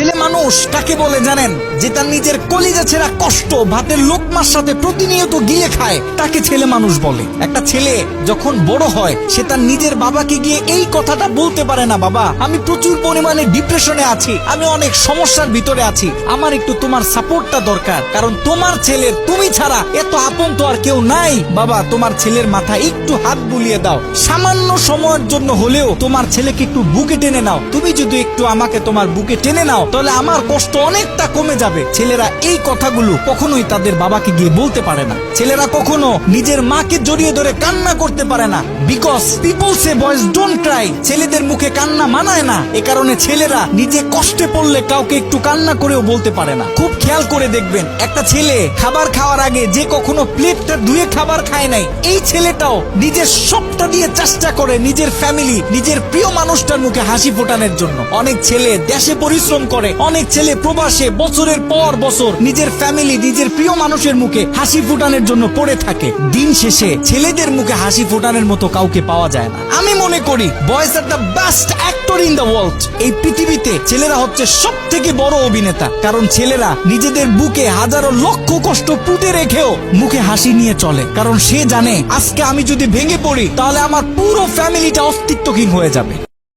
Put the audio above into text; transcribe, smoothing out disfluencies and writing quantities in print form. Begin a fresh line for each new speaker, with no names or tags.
ছেলে মানুষ কাকে বলে জানেন? যে তার নিজের কলিজা ছেঁড়া কষ্ট ভাতের লোকমার সাথে প্রতিনিয়ত গিলে খায়, তাকে ছেলে মানুষ বলে। একটা ছেলে যখন বড় হয় সে তার নিজের বাবাকে গিয়ে এই কথাটা বলতে পারে না, বাবা আমি প্রচুর পরিমাণে ডিপ্রেশনে আছি, আমি অনেক সমস্যার ভিতরে আছি, আমার একটু তোমার সাপোর্টটা দরকার, কারণ তোমার ছেলের তুমি ছাড়া এত আপন তো আর কেউ নাই। বাবা তোমার ছেলের মাথায় একটু হাত বুলিয়ে দাও, সামান্য সময়ের জন্য হলেও তোমার ছেলেকে একটু বুকে টেনে নাও। তুমি যদি একটু আমাকে তোমার বুকে টেনে নাও তাহলে আমার কষ্ট অনেকটা কমে যাবে। ছেলেরা এই কথাগুলো কখনোই তাদের বাবাকে গিয়ে বলতে পারে না। ছেলেরা কখনো নিজের মাকে জড়িয়ে ধরে কান্না করতে পারে না, because people say boys don't Cry. ছেলেদের মুখে কান্না মানায় না, এ কারণে ছেলেরা নিজে কষ্টে পড়লে কাউকে একটু কান্না করেও বলতে পারে না। খুব খেয়াল করে দেখবেন, একটা ছেলে খাবার খাওয়ার আগে যে কখনো প্লেটটা ধুয়ে খাবার খায় নাই, এই ছেলেটাও নিজের সবটা দিয়ে চেষ্টা করে নিজের ফ্যামিলি, নিজের প্রিয় মানুষটার মুখে হাসি ফোটানোর জন্য। অনেক ছেলে দেশে পরিশ্রম করে, অনেক ছেলে প্রবাসে বছরের পর বছর নিজের ফ্যামিলি, নিজের প্রিয় মানুষের মুখে হাসি ফোটানোর জন্য পড়ে থাকে। দিন শেষে ছেলেদের মুখে হাসি ফোটানোর মতো কাউকে পাওয়া যায় না। আমি মনে করি boys are the best actor in the world. এই পৃথিবীতে ছেলেরা হচ্ছে সব থেকে বড় অভিনেতা, কারণ ছেলেরা নিজেদের বুকে হাজারো লক্ষ কষ্ট পুঁতে রেখেও মুখে হাসি নিয়ে চলে, কারণ সে জানে আজকে আমি যদি ভেঙে পড়ি তাহলে আমার পুরো ফ্যামিলিটা অস্তিত্বহীন হয়ে যাবে।